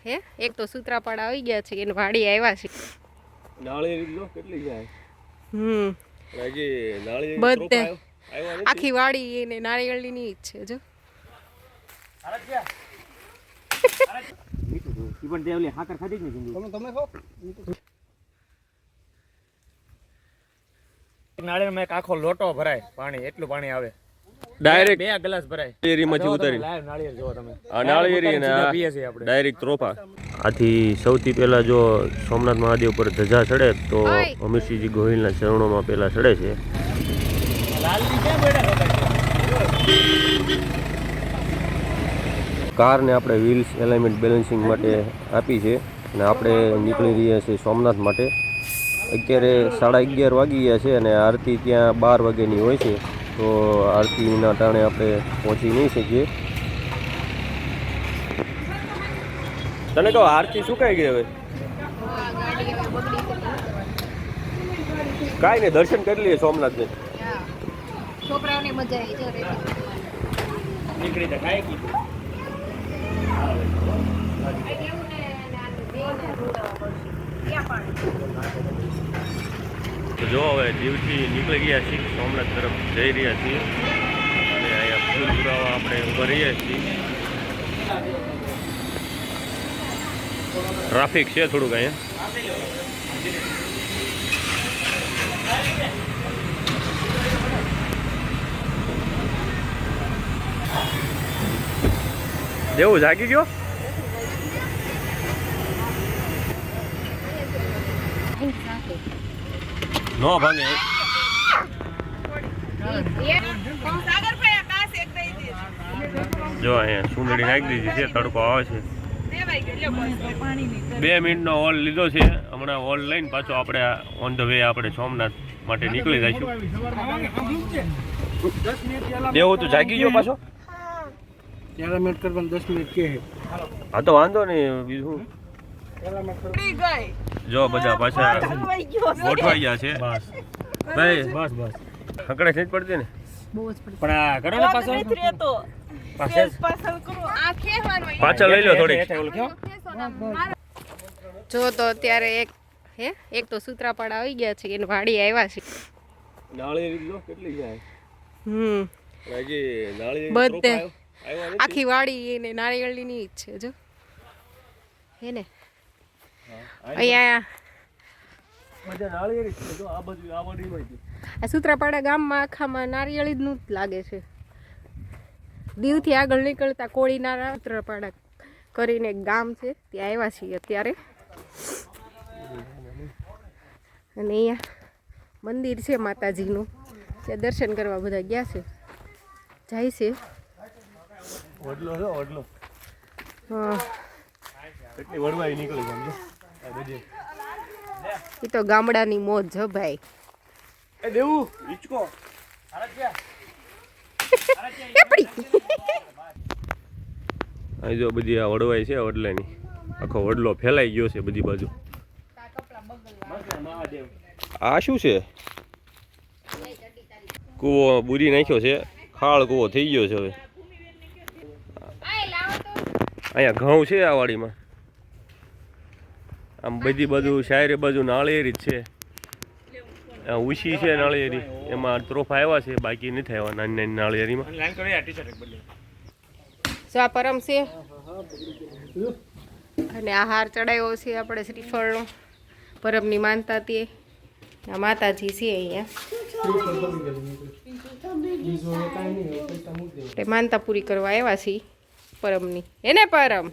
હે એક તો સૂત્રાપાડા આવી ગયા છે એને વાડી આવ્યા છે નાળિયેરી લો કેટલી જાય હજી નાળિયેરી બધે આખી વાડી એને નાળિયેરીની જ છે જો પણ દેવલી હાકર ખાધી જ ને તમે ખો નાળિયેરમાં એક આખો લોટો ભરાય પાણી એટલું પાણી આવે ડાયરેક્ટ 2 ગ્લાસ ભરાય નાળિયેરીમાંથી ઉતારી લાઈવ નાળિયેર જો તમે આ નાળિયેરી ને પીએ છીએ આપણે ડાયરેક્ટ ત્રોફા આથી સૌથી પહેલા જો સોમનાથ મહાદેવ પર ધજા ચડે તો અમીરસિંહજી ગોહિલના ચરણોમાં પહેલા ચડે છે કારને આપણે વ્હીલ્સ એલાઇનમેન્ટ બેલેન્સિંગ માટે આપી છે અને આપણે નીકળી રહ્યા છીએ સોમનાથ માટે અત્યારે 11:30 વાગી ગયા છે અને આરતી ત્યાં 12 વાગ્યાની હોય છે તો આરતીના ટાણે આપણે પહોંચી નહીં શકીએ તને કહો આરતી શું કાંઈ ગઈ હવે કાંઈ નહીં દર્શન કરી લઈએ સોમનાથને છોકરાઓની મજા આવી છે નીકળી તો કાંઈ કીધું તો જો હવે દીવથી નીકળી ગયા છીએ સોમનાથ તરફ જઈ રહ્યા છીએ અને અહીંયા ફૂલ પુરાવા આપણે ઉભા રહ્યા છીએ ટ્રાફિક છે થોડુંક અહીંયા દેવું જાગી ગયો નો ભાગે જો અહીંયા સુંદરી નાખી દીધી છે તડકો આવે છે 2 મિનિટનો હોલ લીધો છે હમણાં હોલ લઈને પાછો આપણે ઓન ધ વે આપણે સોમનાથ માટે નીકળી જઈશું દેવું તું જાગી ગયો પાછો 11 મિનિટ કરવાનું 10 મિનિટ કે હા તો વાંધો નહીં બીજું જો બધા પાછા ગોઠવાઈ ગયા છે ભાઈ બસ હકડે છે જ પડતી ને પણ આ કરો ને પાછળ પાછળ લઈ લો થોડી જો તો અત્યારે એક તો સૂત્રાપાડા આવી ગયા છે એને વાડી આવ્યા છે નાળિયેરી લો કેટલી જાય હજી નાળિયેરી બધે આખી વાડી એને નાળિયેરીની જ છે જો હે ને અહીંયા બધા નાળિયેરી છે જો આ બધું આ વાડીમાં આ સૂત્રાપાડા ગામમાં આખામાં નારિયેળીનું જ લાગે છે દીવથી આગળ નીકળતા કોળીનારા સૂત્રાપાડા કરીને એક ગામ છે ત્યાં આવ્યા છીએ અત્યારે અને અહીંયા મંદિર છે માતાજીનું ત્યાં દર્શન કરવા બધા ગયા છે જાય છે ઓડલો છે ઓડલો હા કેટલી વડવાઈ નીકળી સમજો એ તો ગામડાની મોજ છે ભાઈ એ દેવું ઈચકો અહીં જો બધી આ વડવાઈ છે વડલાની આખો વડલો ફેલાઈ ગયો છે બધી બાજુ આ શું છે કૂવો બુરી નાખ્યો છે ખાળ કૂવો થઈ ગયો છે હવે અહીંયા ઘઉં છે આ વાડીમાં આમ બધી બાજુ શાયરે બાજુ નાળિયેરી જ છે ઉછી છે નાળિયેરી એમાં ત્રોફા આવ્યા છે બાકી નથી આવ્યા નાની નાની નાળિયેરીમાં આ પરમ છે અને આ હાર ચડાવ્યો છે આપણે શ્રીફળનો પરમની માનતા તે આ માતાજી છે અહીંયા માનતા પૂરી કરવા આવ્યા છીએ પરમની એને પરમ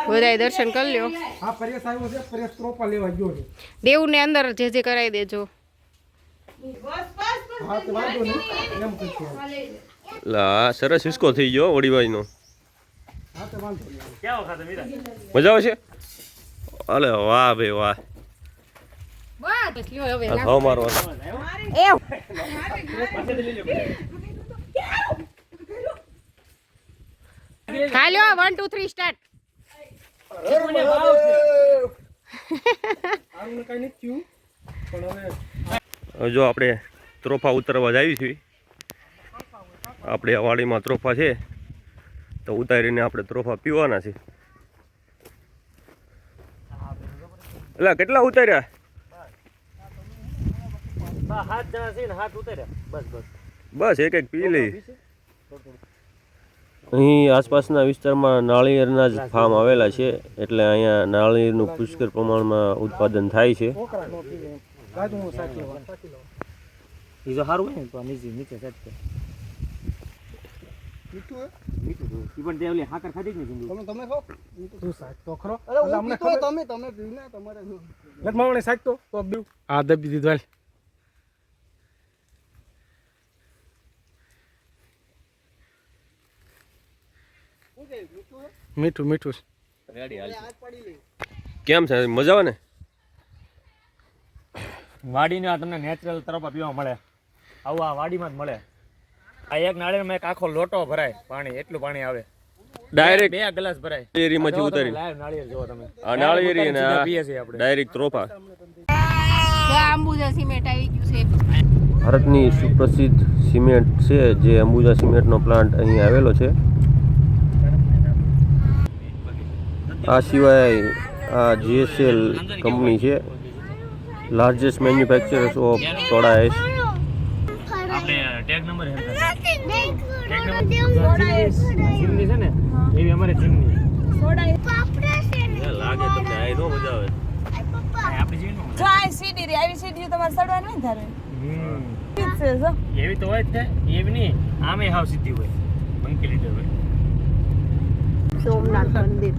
બધા દર્શન કરી લ્યો દેવ ને અંદર જે કરાવી દેજો સરસ હિસકો થઈ ગયો વડીવાઈનો મજા આવે છે અલે વાહ ભાઈ વાહ ભાવ મારો હાલો 1 2 3 સ્ટાર્ટ. જો આપણે ત્રોફા ઉતરવા જ આવી છીએ. આપણે આ વાડીમાં ત્રોફા છે તો ઉતારીને આપણે ત્રોફા પીવાના છે. એટલે કેટલા ઉતાર્યા? 7 જણા છે ને 7 ઉતાર્યા. બસ એક એક પી લઈ. અહીં આસપાસના વિસ્તારમાં નાળિયેરના જ ફાર્મ આવેલા છે એટલે અહીંયા નાળિયેરનું પુષ્કળ પ્રમાણમાં ઉત્પાદન થાય છે. ઈ જો સારું હોય ને તો નીચે સેટ કર. ઈ પણ દેવલી હાકર ખાધી જ ને જિંદુ. તમે ખો તું સાચ તો ખરો. અરે અમને ખબર તમે પીને તમારે લત માવણે સાચ તો બીવ આ દબી દીધો હાલ. મીઠું કેમ છે? મજા આવે ને? વાડીને આ તમને નેચરલ તરફ પીવા મળે. આવું આ વાડીમાં જ મળે. આ એક નાળિયેરમાં એક આખો લોટો ભરાય પાણી, એટલું પાણી આવે. ડાયરેક્ટ 2 ગ્લાસ ભરાય. નાળિયેરીમાંથી ઉતારી. લાઈવ નાળિયેર જોવો તમે. આ નાળિયેરી અને આ પીએ છીએ આપણે. ડાયરેક્ટ ત્રોફા. અંબુજા સિમેન્ટ આવી ગયું છે. ભારતની સુપ્રસિદ્ધ સિમેન્ટ છે જે અંબુજા સિમેન્ટનો પ્લાન્ટ અહીં આવેલો છે. આ સિવાય આ જીએસએલ કંપની છે, largest manufacturers of soda ash. આપણે ટેગ નંબર ચીમની છે ને એવી અમારે ચીમની લાગે તમને આ નો મજા આવે. આપણી જીવનો ટ્રાય સીડી રે આવી સીડી તમારે સડવાનું નહીં ધારે એવી તો હોય જ ને. એવી નહીં, આમે હાવ સીધી હોય, મંકી લીટર હોય. સોમનાથ મંદિર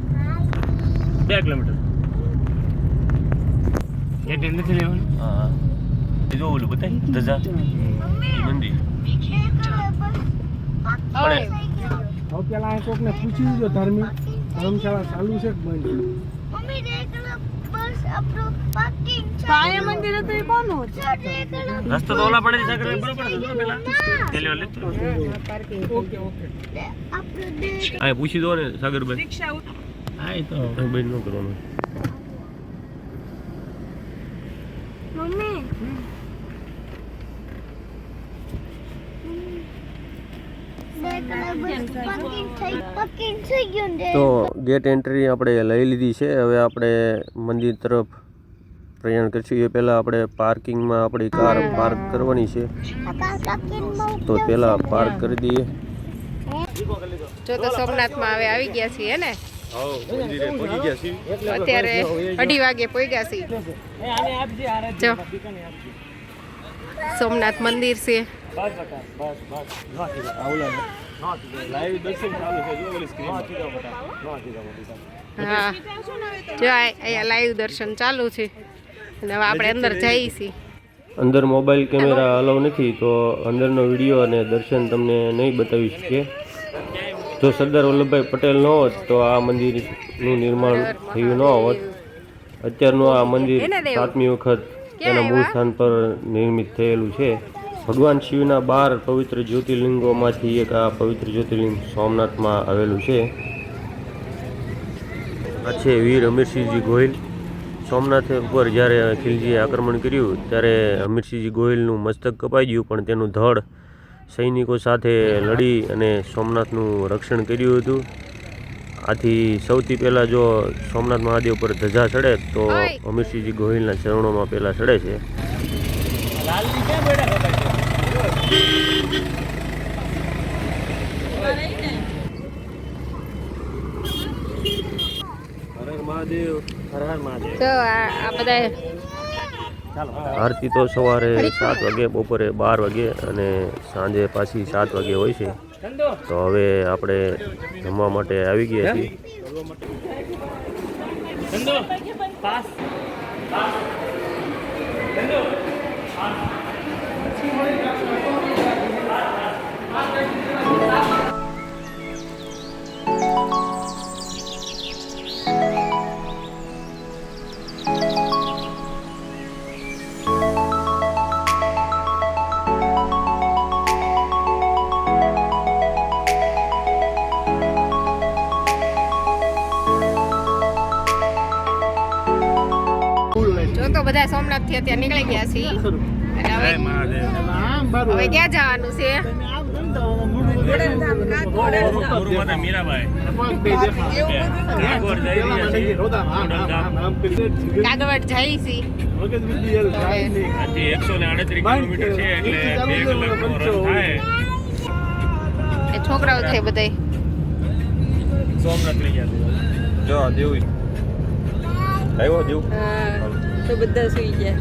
2 કિલોમીટર એટલે નથી લેવાનું. હા જો ઓલું બતાય ધજા મંદિર. હવે પેલા આ કોકને પૂછ્યું જો ધર્મશાળા ચાલુ છે કે બંધ? પાયા મંદિર હતું એ કોનું રસ્તો તો ઓલા પડે છે બરોબર છે પેલા તેલે લે. ઓકે આ પૂછી દો ને સાગરભાઈ. રિક્ષા હા એ તો બેન નો કરવાનું. મમ્મી તો ગેટ એન્ટ્રી આપણે લઈ લીધી છે. હવે આપણે મંદિર તરફ પ્રયાણ કરીશું. એ પહેલાં આપણે પાર્કિંગમાં આપણી કાર પાર્ક કરવાની છે તો પહેલાં પાર્ક કરી દઈએ. જો તો સોમનાથમાં હવે આવી ગયા છીએ ને. મંદિરે પહોંચી ગયા છીએ. અત્યારે 2:30 વાગે પહોંચ્યા છીએ. જો સોમનાથ મંદિર છે. લાઈવ દર્શન ચાલુ છે જો ઓલી સ્ક્રીન. હા જો અહીંયા લાઈવ દર્શન ચાલુ છે અને હવે આપણે અંદર જઈએ છીએ. અંદર મોબાઈલ કેમેરા અલાઉ નથી તો અંદરનો વિડીયો અને દર્શન તમને નહીં બતાવી શકીએ. જો સરદાર વલ્લભભાઈ પટેલ ન હોત તો આ મંદિરનું નિર્માણ થયું ન હોત. અત્યારનું આ મંદિર 7મી વખત તેના મૂળ સ્થાન પર નિર્મિત થયેલું છે. ભગવાન શિવના 12 પવિત્ર જ્યોતિર્લિંગોમાંથી એક આ પવિત્ર જ્યોતિર્લિંગ સોમનાથમાં આવેલું છે. આ છે વીર હમીરસિંહજી ગોહિલ. સોમનાથ ઉપર જ્યારે ખિલજીએ આક્રમણ કર્યું ત્યારે હમીરસિંહજી ગોહિલનું મસ્તક કપાઈ ગયું પણ તેનું ધડ સૈનિકો સાથે લડી અને સોમનાથનું રક્ષણ કર્યું હતું. આથી સૌથી પહેલાં જો સોમનાથ મહાદેવ પર ધજા ચડે તો હમીરસિંહજી ગોહિલના ચરણોમાં પહેલાં ચડે છે. જો આ બધા આરતી તો સવારે 7 વાગે, બપોરે 12 વાગે અને સાંજે પાછી 7 વાગે હોય છે. તો હવે આપણે જમવા માટે આવી ગયા છીએ. બધા સોમનાથથી અત્યારે નીકળી ગયા છીએ એટલે હવે હવે ક્યાં જવાનું છે કાગવડ જાય છે 138 કિલોમીટર છે એટલે 2 કલાકનો રન થાય. એ છોકરાઓ છે બધાય સોમનાથ લઈ ગયા જો દેવું આવ્યો દેવું તો બધા સુઈ ગયા.